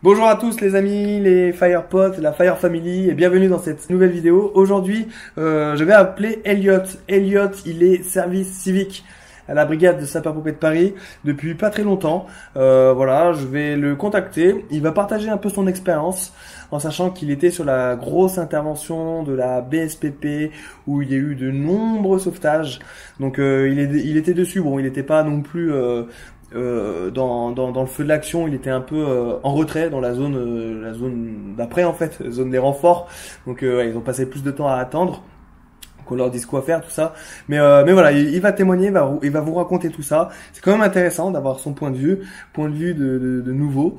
Bonjour à tous les amis, les Firepods, la Fire Family et bienvenue dans cette nouvelle vidéo. Aujourd'hui, je vais appeler Elliot. Elliot, il est service civique à la brigade de sapeurs-pompiers de Paris depuis pas très longtemps. Voilà, je vais le contacter. Il va partager un peu son expérience en sachant qu'il était sur la grosse intervention de la BSPP où il y a eu de nombreux sauvetages. Donc il était dessus. Bon, il n'était pas non plus dans le feu de l'action, il était un peu en retrait dans la zone d'après en fait, zone des renforts. Donc ouais, ils ont passé plus de temps à attendre qu'on leur dise quoi faire, tout ça. Mais voilà, il va témoigner, il va vous raconter tout ça. C'est quand même intéressant d'avoir son point de vue de nouveau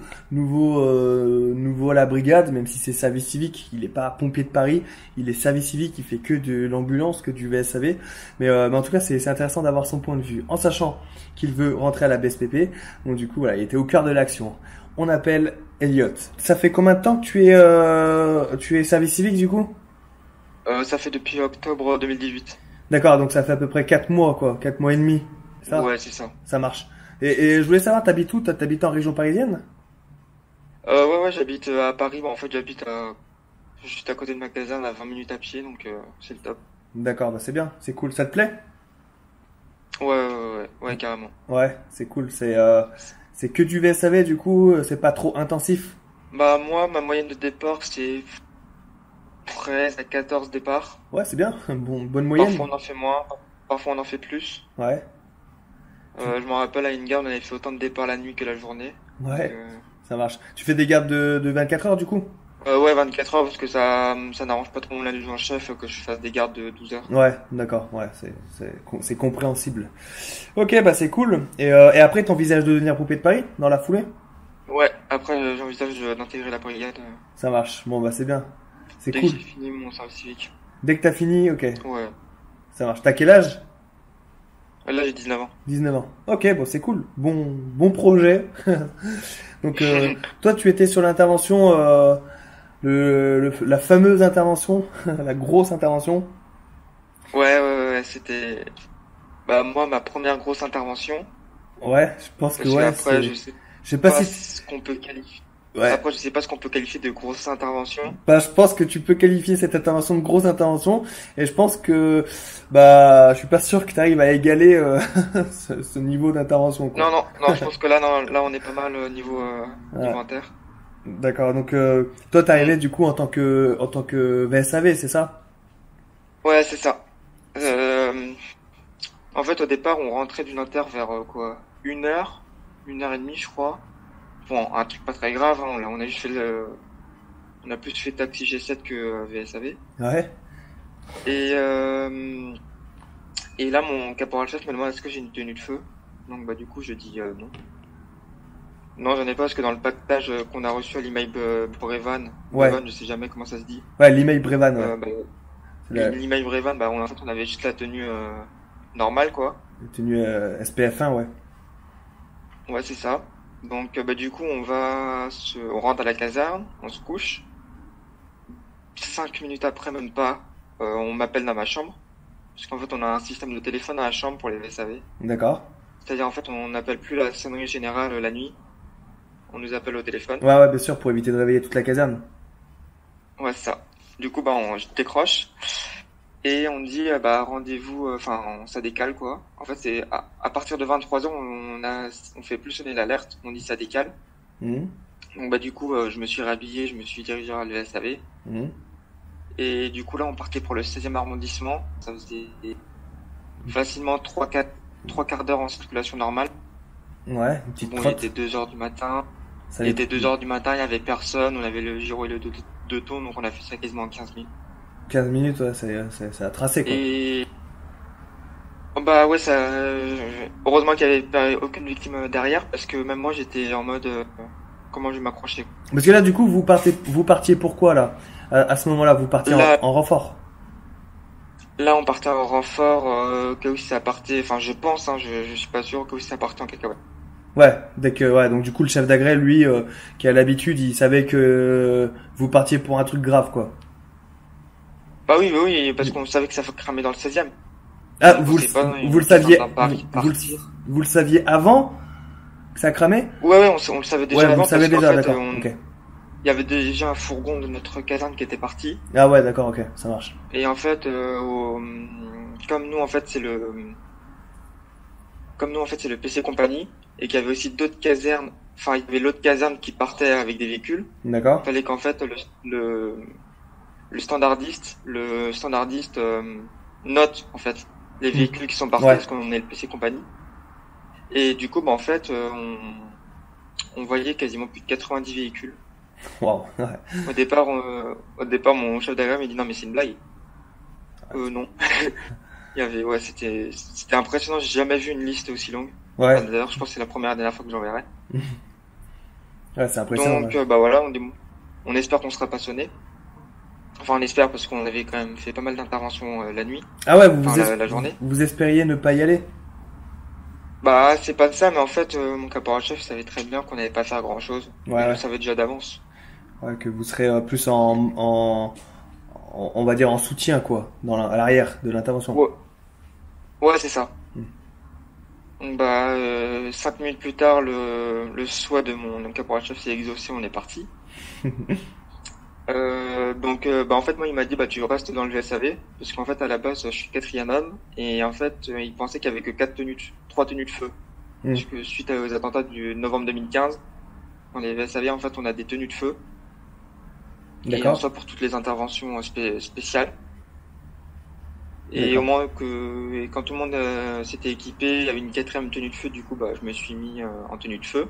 à la brigade, même si c'est service civique. Il est pas pompier de Paris, il est service civique, il fait que de l'ambulance, que du VSAV. Mais en tout cas, c'est intéressant d'avoir son point de vue, en sachant qu'il veut rentrer à la BSPP. Donc du coup, voilà, il était au cœur de l'action. On appelle Elliot. Ça fait combien de temps que tu es service civique du coup? Ça fait depuis octobre 2018. D'accord, donc ça fait à peu près 4 mois, quoi. 4 mois et demi. C'est ça? Ouais, c'est ça. Ça marche. Et je voulais savoir, t'habites où? T'habites en région parisienne? Ouais, j'habite à Paris. Bon, en fait, juste à côté de ma caserne, à 20 minutes à pied, donc c'est le top. D'accord, bah c'est bien, c'est cool. Ça te plaît? Ouais, carrément. Ouais, c'est cool. C'est que du VSAV, du coup, c'est pas trop intensif. Bah, moi, ma moyenne de départ, c'est 13 à 14 départs. Ouais, c'est bien. Bonne Parfois, moyenne. on en fait moins, parfois, on en fait plus. Ouais. Je me rappelle, à une gare, on avait fait autant de départs la nuit que la journée. Donc, Ouais, ça marche. Tu fais des gardes de 24 heures, du coup? ouais, 24 heures, parce que ça n'arrange pas trop mon adjudant-chef que je fasse des gardes de 12 heures. Ouais, d'accord. Ouais, c'est compréhensible. Ok, bah c'est cool. Et après, t'envisages de devenir pompier de Paris dans la foulée? Ouais, après, j'envisage d'intégrer la brigade. Ça marche. Bon, bah c'est bien. C'est Dès que cool. j'ai fini mon service civique. Dès que t'as fini, ok. Ouais. Ça marche. T'as quel âge? Là, j'ai 19 ans. 19 ans. Ok, bon, c'est cool. Bon projet. Donc, toi, tu étais sur l'intervention, la fameuse intervention, la grosse intervention. Ouais, c'était, bah, moi, ma première grosse intervention. Ouais, je pense que Parce que ouais, après, je sais je sais pas pas si, ce qu'on peut qualifier. ouais. Après, je sais pas ce qu'on peut qualifier de grosse intervention. Bah, je pense que tu peux qualifier cette intervention de grosse intervention, et je pense que, bah, je suis pas sûr que tu arrives à égaler ce niveau d'intervention, quoi. Non, je pense que là, non, là, on est pas mal au Ouais. niveau inter. D'accord. Donc, toi, t'es Mm. arrivé du coup en tant que VSAV, c'est ça? Ouais, c'est ça. Euh, En fait, au départ, on rentrait d'une inter vers quoi? 1 heure et demie, je crois. Bon, un truc pas très grave, hein. On a juste fait on a plus fait taxi G7 que VSAV. Ouais. Et, euh, et là, mon caporal-chef me demande est-ce que j'ai une tenue de feu. Donc, bah, du coup, je dis non. Non, j'en ai pas parce que dans le pactage qu'on a reçu à l'email Brevan, Ouais. je sais jamais comment ça se dit. Ouais, l'email Brevan, ouais. Bah, C'est la, l'email Brevan, bah, en fait, on avait juste la tenue normale, quoi. la tenue SPF1, ouais. Ouais, c'est ça. Donc, bah, du coup, on rentre à la caserne, on se couche. 5 minutes après, même pas, on m'appelle dans ma chambre. Parce qu'en fait, on a un système de téléphone dans la chambre pour les VSAV. D'accord. C'est-à-dire, en fait, on n'appelle plus la sonnerie générale la nuit. On nous appelle au téléphone. Ouais, ouais, bien sûr, pour éviter de réveiller toute la caserne. Ouais, c'est ça. Du coup, bah, je décroche. Et on me dit, bah, rendez-vous, enfin, ça décale, quoi. En fait, c'est, à partir de 23 ans, on fait plus sonner l'alerte. On dit ça décale. Mhm. Donc, bah, du coup, je me suis rhabillé, je me suis dirigé vers le VSAV. Mhm. Et du coup, là, on partait pour le 16e arrondissement. Ça faisait facilement trois quarts d'heure en circulation normale. Ouais, une petite Bon, il trotte. était 2 heures du matin. Ça Il y était est, 2 heures du matin, il y avait personne. On avait le gyro et le deux tours, donc on a fait ça quasiment en 15 minutes. 15 minutes, ouais, c'est à tracer, quoi. Et, oh, bah ouais, heureusement qu'il y avait pas aucune victime derrière, parce que même moi, j'étais en mode, comment je vais m'accrocher. Parce que là, du coup, vous partiez pourquoi, là? À ce moment-là, vous partiez Là, en renfort. là, on partait en renfort, au cas où ça partait, enfin, je pense, hein, je suis pas sûr, au cas où ça partait en cacahuète. Ouais, ouais, donc du coup, le chef d'agrès, lui, qui a l'habitude, il savait que vous partiez pour un truc grave, quoi. Bah oui, parce qu'on savait que ça cramait dans le 16e. Ah, Donc on sait pas, vous le qui saviez, dans Paris partir. vous le saviez avant que ça cramait? Ouais, on le savait Ouais, déjà vous le avant savez parce qu'en déjà, fait, d'accord, ok. il y avait déjà un fourgon de notre caserne qui était parti. Ah ouais, d'accord, ok, ça marche. Et en fait, comme nous, en fait, c'est le PC Compagnie, et qu'il y avait aussi d'autres casernes, enfin, il y avait l'autre caserne qui partait avec des véhicules. D'accord. Fallait qu'en fait, le standardiste note, en fait, les véhicules qui sont partis, Ouais. parce qu'on est le PC Compagnie. Et du coup, bah, en fait, on voyait quasiment plus de 90 véhicules. Waouh. Ouais. Au départ, mon chef d'agrégation m'a dit non, mais c'est une blague. Non. Ouais, c'était impressionnant. J'ai jamais vu une liste aussi longue. Ouais. Enfin, d'ailleurs, je pense que c'est la dernière fois que j'en verrai. Ouais, c'est impressionnant. Donc, Ouais. bah voilà, on espère qu'on sera passionné. Enfin, on espère parce qu'on avait quand même fait pas mal d'interventions la nuit, Ah ouais, enfin la journée. vous espériez ne pas y aller? Bah, c'est pas ça, mais en fait, mon caporal-chef savait très bien qu'on n'allait pas faire grand-chose. Ouais, Il le ouais. savait déjà d'avance. Ouais, que vous serez plus on va dire en soutien, quoi, à l'arrière de l'intervention. Ouais, ouais, c'est ça. Hmm. Donc, bah, 5 minutes plus tard, le souhait de mon caporal-chef s'est exaucé, on est parti. Donc, bah, en fait, moi, il m'a dit, bah, tu restes dans le VSAV, parce qu'en fait, à la base, je suis quatrième homme, et en fait, il pensait qu'il y avait que 3 tenues de feu. Hmm. Parce que suite aux attentats du novembre 2015, dans les VSAV, en fait, on a des tenues de feu, et en D'accord. soit pour toutes les interventions spéciales. Et D'accord. au moment et quand tout le monde s'était équipé, il y avait une quatrième tenue de feu, du coup, bah, je me suis mis en tenue de feu.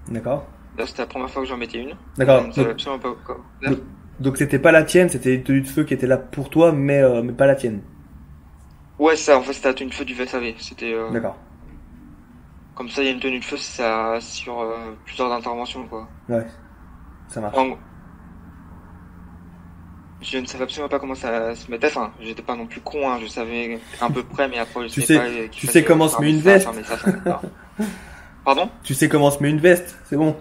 D'accord. Là, c'était la première fois que j'en mettais une. D'accord. Je ne savais absolument pas quoi faire. Donc c'était pas la tienne, c'était une tenue de feu qui était là pour toi, mais pas la tienne. Ouais, ça, en fait, c'était la tenue de feu du VSAV. C'était D'accord. comme ça, il y a une tenue de feu, ça assure plusieurs interventions, quoi. Ouais, ça marche. En- Je ne savais absolument pas comment ça se mettait. Enfin, j'étais pas non plus con, hein. Je savais à peu près, mais après, je Tu savais sais, pas tu qu'il sais fallait comment se met une veste. fermer ça, fermer ça. Pardon? Tu sais comment se met une veste, c'est bon.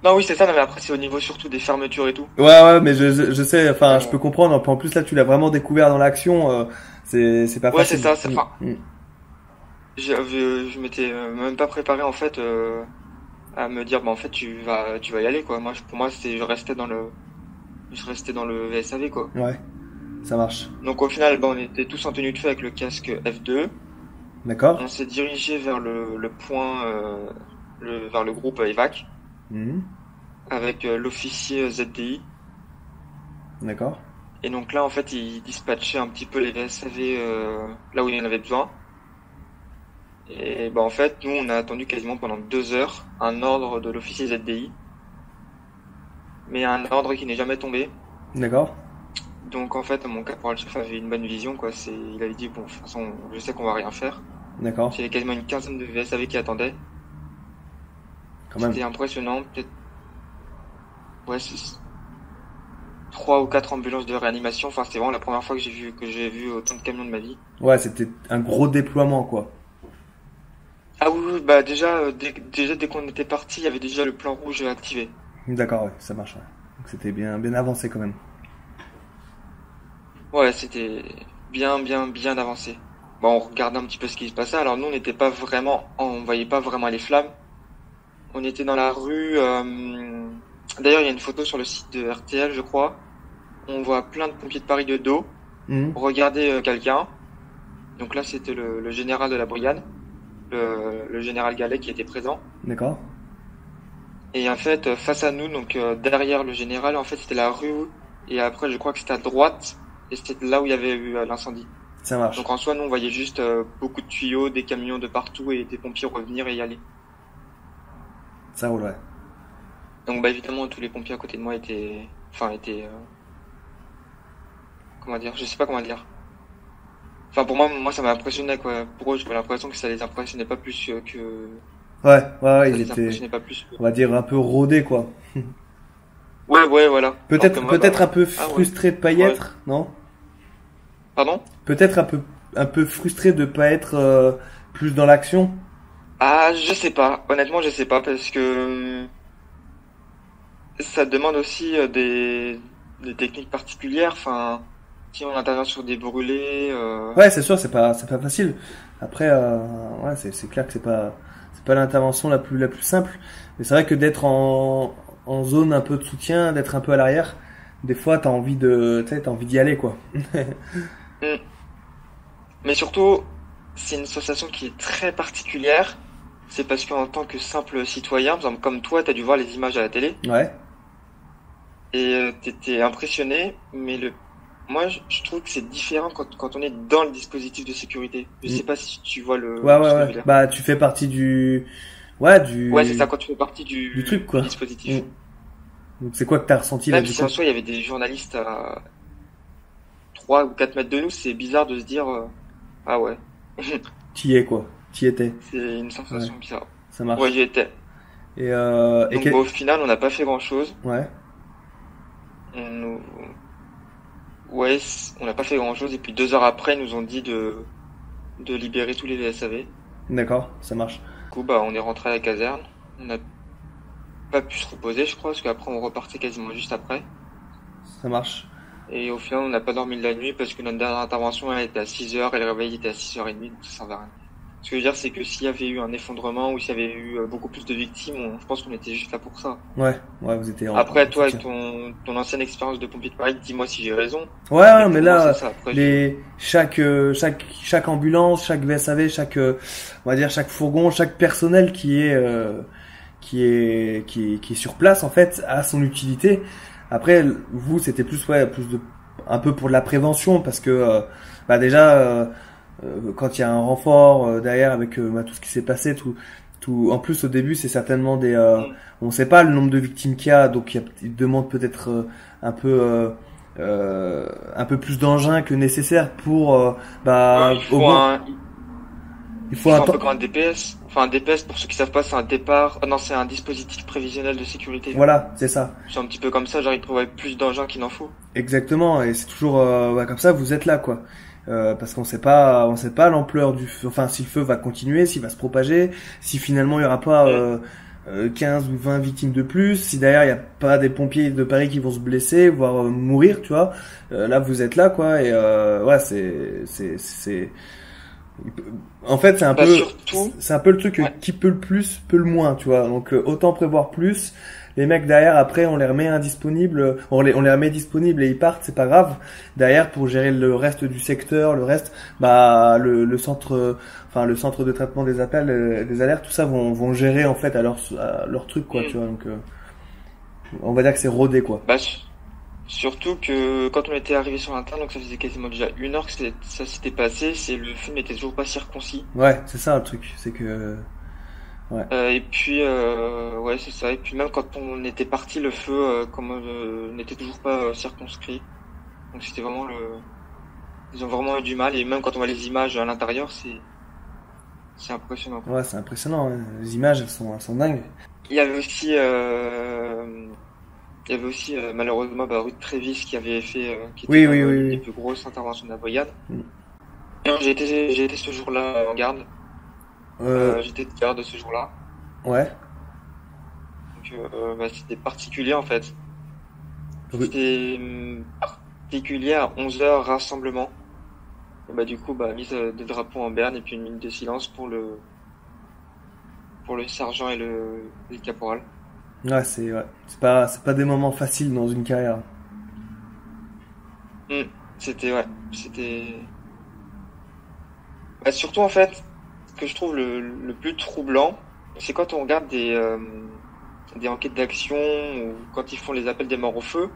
Non, oui, c'est ça, non, mais après, c'est au niveau surtout des fermetures et tout. Ouais, mais je sais, enfin, je peux Euh, comprendre. En plus là, tu l'as vraiment découvert dans l'action. C'est pas ouais, c'est facile. ça. Mm, Enfin, mm. je m'étais même pas préparé, en fait, à me dire, bah, en fait, tu vas y aller, quoi. Pour moi, je restais dans le VSAV, quoi. Ouais, ça marche. Donc, au final, bah, on était tous en tenue de feu avec le casque F2. D'accord. On s'est dirigé vers le point, vers le groupe évac, Mhm. avec l'officier ZDI. D'accord. Et donc là, en fait, il dispatchait un petit peu les VSAV là où il y en avait besoin. Et bah, en fait, nous, on a attendu quasiment pendant 2 heures un ordre de l'officier ZDI. Mais un ordre qui n'est jamais tombé. D'accord. Donc, en fait, mon caporal-chef avait une bonne vision, quoi. Il avait dit, bon, de toute façon, je sais qu'on va rien faire. D'accord. Il y avait quasiment une quinzaine de VSAV qui attendaient. Quand même. C'était impressionnant. Peut-être, ouais, 3 ou 4 ambulances de réanimation. Enfin, c'était vraiment la première fois que j'ai vu autant de camions de ma vie. Ouais, c'était un gros déploiement, quoi. Ah oui, oui, bah déjà, dès qu'on était parti, il y avait déjà le plan rouge activé. D'accord, ouais, ça marche. Ouais. Donc c'était bien avancé quand même. Ouais, c'était bien, bien, bien avancé. Bon, on regardait un petit peu ce qui se passait. Alors nous, on voyait pas vraiment les flammes. On était dans la rue. D'ailleurs, il y a une photo sur le site de RTL, je crois. On voit plein de pompiers de Paris de dos Mhm. regarder quelqu'un. Donc là, c'était le général de la brigade, le général Gallet qui était présent. D'accord. Et en fait, face à nous, donc derrière le général, en fait, c'était la rue. Et après, je crois que c'était à droite. Et c'était là où il y avait eu l'incendie. Ça marche. Donc en soi, nous, on voyait juste beaucoup de tuyaux, des camions de partout et des pompiers revenir et y aller. Ça roule, ouais. Donc bah évidemment, tous les pompiers à côté de moi comment dire, je sais pas comment dire. Enfin pour moi ça m'a impressionné quoi. Pour eux, j'avais l'impression que ça les impressionnait pas plus que Ouais, ça il les était, impressionnait pas plus. on va dire, un peu rodé, quoi. Ouais, voilà. Alors que Peut-être, moi, peut-être un bah, peu ah ouais. frustré de pas y Ouais. être, non? Pardon? Peut-être un peu frustré de pas être plus dans l'action. Ah, je sais pas. Honnêtement, je sais pas parce que ça demande aussi des techniques particulières. Enfin, si on intervient sur des brûlés, Ouais, c'est sûr, c'est pas facile. Après, ouais, c'est clair que c'est pas l'intervention la plus simple. Mais c'est vrai que d'être en zone un peu de soutien, d'être un peu à l'arrière, des fois t'as envie t'as envie d'y aller quoi. Mm. Mais surtout, c'est une association qui est très particulière. C'est parce qu'en tant que simple citoyen, par exemple, comme toi, t'as dû voir les images à la télé Ouais. et t'étais impressionné. Mais moi, je trouve que c'est différent quand on est dans le dispositif de sécurité. Je Mm. sais pas si tu vois Ouais, ouais, ce que je ouais. veux dire. Bah, tu fais partie ouais, Ouais, c'est ça, quand tu fais partie du truc, du quoi. Mm. dispositif. Donc, c'est quoi que t'as ressenti là, Même du si en coup? soi, il y avait des journalistes à 3 ou 4 mètres de nous, c'est bizarre de se dire, ah ouais, T'y es, quoi. T'y étais. c'est une Ouais, sensation bizarre. ça Ouais, marche. j'y étais. Et Donc, bon, au final, on n'a pas fait grand-chose. ouais, On, ouais, on n'a pas fait grand-chose. Et puis 2 heures après, ils nous ont dit de libérer tous les VSAV. d'accord, ça marche. Du coup, bah, on est rentré à la caserne. On n'a pas pu se reposer, je crois, parce qu'après, on repartait quasiment juste après. Ça marche. Et au final, on n'a pas dormi de la nuit parce que notre dernière intervention, elle était à 6 heures et le réveil était à 6h30, donc ça servait à rien. Ce que je veux dire, c'est que s'il y avait eu un effondrement ou s'il y avait eu beaucoup plus de victimes, je pense qu'on était juste là pour ça. Ouais, ouais, vous étiez Après, en toi, soutien. avec ton ancienne expérience de pompier de Paris, dis-moi si j'ai raison. Ouais, ouais, Mais mais pour moi, c'est là, ça. Après, chaque ambulance, chaque VSAV, on va dire chaque fourgon, chaque personnel qui est sur place en fait a son utilité. Après, vous, c'était plus un peu pour de la prévention parce que bah déjà quand il y a un renfort derrière avec bah, tout ce qui s'est passé, tout. En plus, au début, c'est certainement Mm. on sait pas le nombre de victimes qu'il y a, donc il demande peut-être un peu un peu plus d'engins que nécessaire pour bah Il faut il il faut faut un un temps. peu comme un DPS. Enfin, un DPS, pour ceux qui savent pas, c'est un départ. Ah non, c'est un dispositif prévisionnel de sécurité. Voilà, c'est ça. C'est un petit peu comme ça, genre, il prévoit plus d'engins qu'il n'en faut. Exactement, et c'est toujours bah, comme ça, vous êtes là, quoi. Parce on sait pas l'ampleur du feu, enfin si le feu va continuer, s'il va se propager, si finalement il y aura pas Mm. 15 ou 20 victimes de plus, si derrière il y a pas des pompiers de Paris qui vont se blesser, voire mourir, tu vois. Là vous êtes là, quoi, et ouais c'est en fait Bah, surtout, c'est un peu le truc ouais. qui peut le plus peut le moins, tu vois. Donc autant prévoir plus. Les mecs derrière, après, on les remet indisponibles, on les remet disponibles et ils partent, c'est pas grave. Derrière, pour gérer le reste du secteur, le reste, bah, le centre, enfin, le centre de traitement des appels, des alertes, tout ça vont gérer, en fait, à leur truc, quoi, tu Mm. vois. Donc, on va dire que c'est rodé, quoi. Bah, surtout que quand on était arrivé sur l'interne, donc ça faisait quasiment déjà 1 heure que ça s'était passé, le feu n'était toujours pas circoncis. Ouais, c'est ça, le truc. C'est que, ouais. Et puis, ouais, c'est ça. Et puis même quand on était parti, le feu, n'était toujours pas circonscrit. Donc c'était vraiment ils ont vraiment eu du mal. Et même quand on voit les images à l'intérieur, c'est impressionnant, quoi. Ouais, c'est impressionnant, hein. Les images, elles sont dingues. Il y avait aussi, malheureusement bah, Ruth Trévis qui était Oui, quand oui, même oui, l'une des oui. plus grosses interventions de la brigade. Mm. Et j'ai été ce jour-là en garde. Euh, J'étais de garde ce jour-là. ouais. Donc bah, c'était particulier en fait. Ru- C'était particulier à 11 heures rassemblement. Et bah du coup bah mise des drapeaux en berne et puis une minute de silence pour le sergent et le caporal. ouais. C'est pas des moments faciles dans une carrière. Hmm. C'était bah, surtout en fait ce que je trouve le plus troublant, c'est quand on regarde des enquêtes d'action ou quand ils font les appels des morts au feu.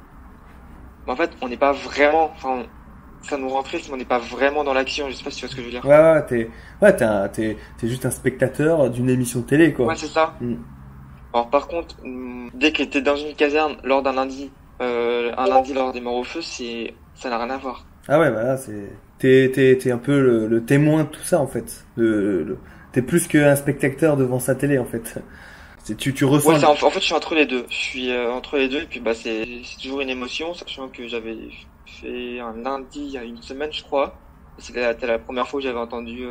Mais en fait, on n'est pas vraiment, enfin, ça nous rend triste, mais on n'est pas vraiment dans l'action. Je sais pas si tu vois ce que je veux dire. T'es juste un spectateur d'une émission de télé, Ouais, quoi. c'est ça. Mm. Alors par contre, dès que t'es dans une caserne lors d'un lundi, un lundi lors des morts au feu, ça n'a rien à voir. Ah ouais, bah là, t'es un peu le témoin de tout ça, en fait. T'es plus qu'un spectateur devant sa télé, en fait. Tu ressens. Ouais, en fait, je suis entre les deux. Je suis entre les deux, et puis bah c'est toujours une émotion, sachant que j'avais fait un lundi il y a une semaine, je crois. C'était la première fois que j'avais entendu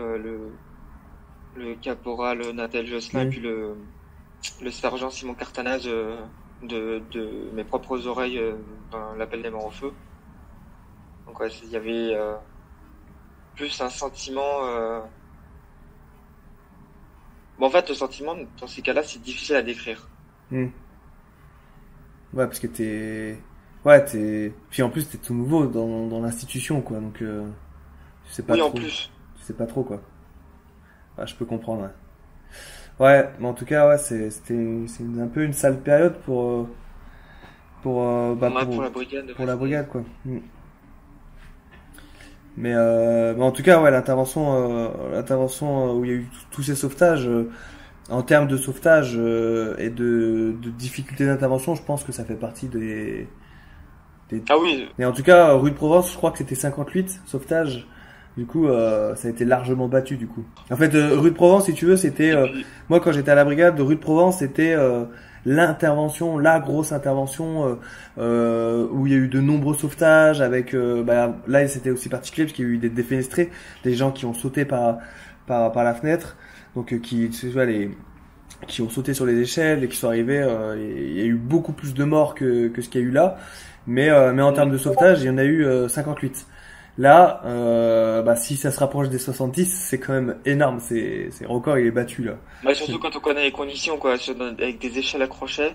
le caporal Nathal Josselin et Mm. puis le sergent Simon Cartanaz de mes propres oreilles dans l'appel des morts au feu. Donc ouais, il y avait plus un sentiment. Bon, en fait, le sentiment dans ces cas-là, c'est difficile à décrire. Mm. Ouais, parce que ouais, puis en plus t'es tout nouveau dans l'institution, quoi. Donc, tu sais pas Oui, en trop. plus. Tu sais pas trop, quoi. Ouais, je peux comprendre, ouais. Ouais, mais en tout cas, ouais, c'est un peu une sale période bah, Ouais, pour la brigade, pour ouais, la brigade, quoi. Mm. Mais en tout cas, ouais, l'intervention où il y a eu tous ces sauvetages, en termes de sauvetage et de difficulté d'intervention, je pense que ça fait partie des... Ah oui, Mais en tout cas, rue de Provence, je crois que c'était 58 sauvetages. Du coup, ça a été largement battu, du coup. En fait, rue de Provence, si tu veux, c'était... et puis, moi, quand j'étais à la brigade de rue de Provence, c'était l'intervention, la grosse intervention où il y a eu de nombreux sauvetages avec... bah, là, c'était aussi particulier parce qu'il y a eu des défenestrés, des gens qui ont sauté par la fenêtre. Donc, tu vois, qui ont sauté sur les échelles et qui sont arrivés. Il y a eu beaucoup plus de morts que ce qu'il y a eu là. Mais en termes de sauvetage, il y en a eu 58. Là, bah, si ça se rapproche des 70, c'est quand même énorme. C'est le record, il est battu là. bah, surtout quand on connaît les conditions, quoi, avec des échelles à crochet,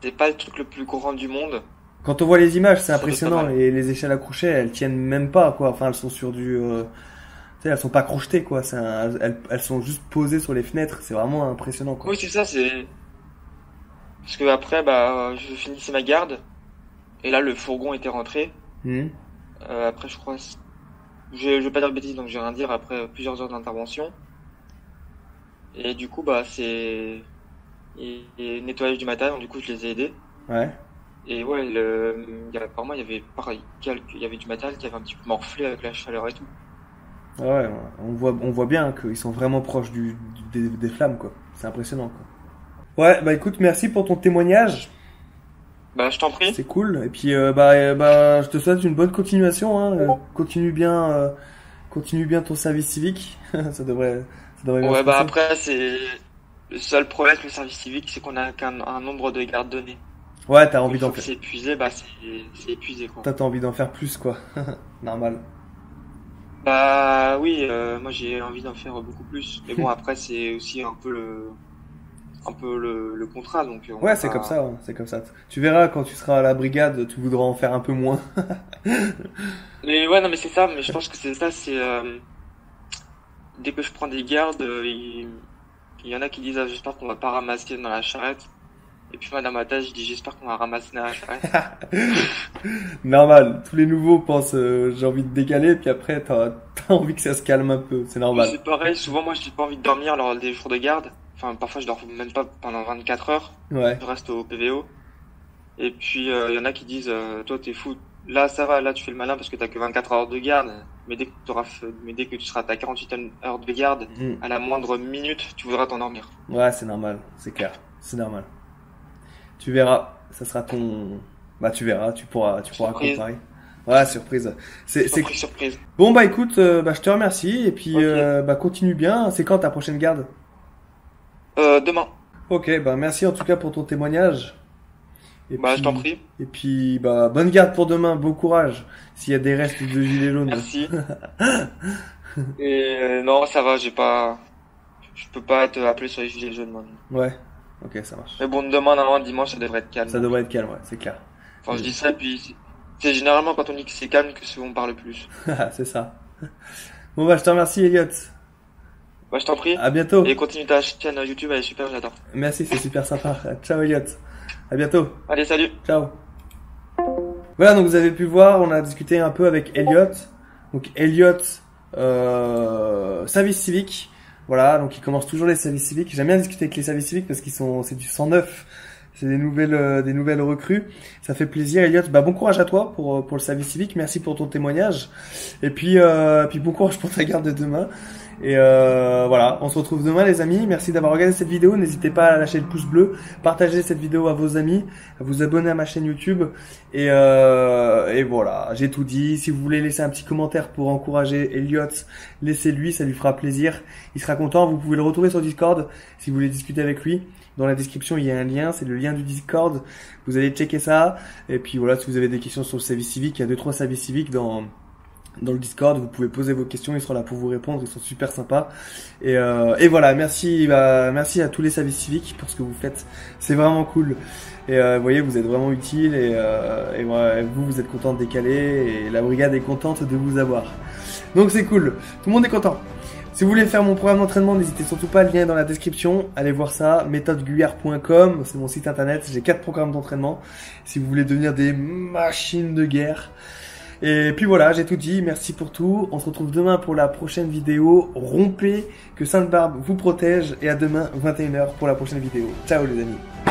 c'est pas le truc le plus grand du monde. Quand on voit les images, c'est Ça doit être pas impressionnant. mal. Et les échelles à crochet, elles tiennent même pas, quoi. Enfin, elles sont sur du, tu sais, elles sont pas crochetées, quoi. Elles sont juste posées sur les fenêtres. C'est vraiment impressionnant, quoi. Oui, c'est ça, c'est... Parce que après, bah, je finissais ma garde, et là, le fourgon était rentré. Mhm. Après, je crois... Je vais pas dire de bêtises, donc je vais rien dire, après plusieurs heures d'intervention. Et du coup, bah, et nettoyage du matériel, donc du coup, je les ai aidés. Ouais. Et ouais, apparemment, il y avait pareil, il y avait du matériel qui avait un petit peu morflé avec la chaleur et tout. Ouais, ouais. On voit bien qu'ils sont vraiment proches des flammes, quoi. C'est impressionnant, quoi. Ouais, bah écoute, merci pour ton témoignage. Bah, je t'en prie. C'est cool. Et puis, bah, je te souhaite une bonne continuation, hein. Continue bien ton service civique. Ça devrait bien se Ouais, bah passer. après, c'est... Le seul problème avec le service civique, c'est qu'on a un nombre de gardes donné. Ouais, t'as Donc, envie une d'en fois que faire. c'est épuisé, bah, c'est épuisé, quoi. T'as envie d'en faire plus, quoi. Normal. Bah oui, moi j'ai envie d'en faire beaucoup plus. Mais bon, après c'est aussi un peu le contrat, donc on Ouais, va c'est comme pas. ça, hein, c'est comme ça. Tu verras quand tu seras à la brigade, tu voudras en faire un peu moins. Mais ouais, non, mais c'est ça. Mais je pense que c'est ça. C'est dès que je prends des gardes, il y en a qui disent ah, j'espère qu'on va pas ramasser dans la charrette. Et puis moi dans ma tête, je dis j'espère qu'on va ramasser dans la charrette. Normal. Tous les nouveaux pensent, j'ai envie de décaler, puis après, t'as envie que ça se calme un peu. C'est Oui, normal. c'est pareil. Souvent moi j'ai pas envie de dormir lors des jours de garde. Enfin parfois je dors même pas pendant 24 heures. Ouais. Je reste au PVO. Et puis, il y en a qui disent, toi, t'es fou. Là, ça va, là, tu fais le malin parce que t'as que 24 heures de garde. Mais dès que tu seras à ta 48 heures de garde, Mm. à la moindre minute, tu voudras t'endormir. Ouais, c'est normal. C'est clair. C'est normal. Tu verras. Ça sera ton... Bah, tu verras. Tu pourras Surprise. comparer. Ouais, surprise. C'est... Surprise, surprise. Bon, bah, écoute, bah, je te remercie. Et puis, Ok. bah, continue bien. C'est quand ta prochaine garde? Demain. Ok, bah, merci en tout cas pour ton témoignage. Bah, je t'en prie. Et puis, bah, bonne garde pour demain, bon courage. S'il y a des restes de gilets jaunes. Merci. Et non, ça va, je peux pas être appelé sur les gilets jaunes, moi. Ouais, ok, ça marche. Mais bon, demain, normalement, dimanche, ça devrait être calme. Ça devrait être calme, ouais, c'est clair. Enfin, je dis ça, puis c'est généralement quand on dit que c'est calme que souvent on parle plus. C'est ça. Bon, bah, je te remercie, Elliot. Bah, je t'en prie. À bientôt. Et continue ta chaîne YouTube, elle est super, j'adore. Merci, c'est super sympa. Ciao, Elliot. À bientôt. Allez, salut. Ciao. Voilà, donc vous avez pu voir, on a discuté un peu avec Elliot. Donc Elliot, service civique. Voilà, donc il commence toujours les services civiques. J'aime bien discuter avec les services civiques parce c'est du 109. C'est des nouvelles recrues. Ça fait plaisir, Elliot. Bah, bon courage à toi pour le service civique. Merci pour ton témoignage. Et puis bon courage pour ta garde de demain. Et voilà, on se retrouve demain, les amis. Merci d'avoir regardé cette vidéo. N'hésitez pas à lâcher le pouce bleu, partager cette vidéo à vos amis, à vous abonner à ma chaîne YouTube. Et voilà, j'ai tout dit. Si vous voulez laisser un petit commentaire pour encourager Elliot, laissez-lui, ça lui fera plaisir. Il sera content. Vous pouvez le retrouver sur Discord si vous voulez discuter avec lui. Dans la description, il y a un lien, c'est le lien du Discord. Vous allez checker ça. Et puis voilà, si vous avez des questions sur le service civique, il y a 2-3 services civiques dans dans le Discord, vous pouvez poser vos questions, ils seront là pour vous répondre, ils sont super sympas. Et voilà, merci à tous les services civiques pour ce que vous faites, c'est vraiment cool. Et vous voyez, vous êtes vraiment utile et vous êtes content de décaler et la brigade est contente de vous avoir. Donc c'est cool, tout le monde est content. Si vous voulez faire mon programme d'entraînement, n'hésitez surtout pas, le lien est dans la description, allez voir ça, méthodeguyard.com, c'est mon site internet, j'ai 4 programmes d'entraînement, si vous voulez devenir des machines de guerre. Et puis voilà, j'ai tout dit, merci pour tout, on se retrouve demain pour la prochaine vidéo, rompez, que Sainte-Barbe vous protège, et à demain 21h pour la prochaine vidéo. Ciao les amis.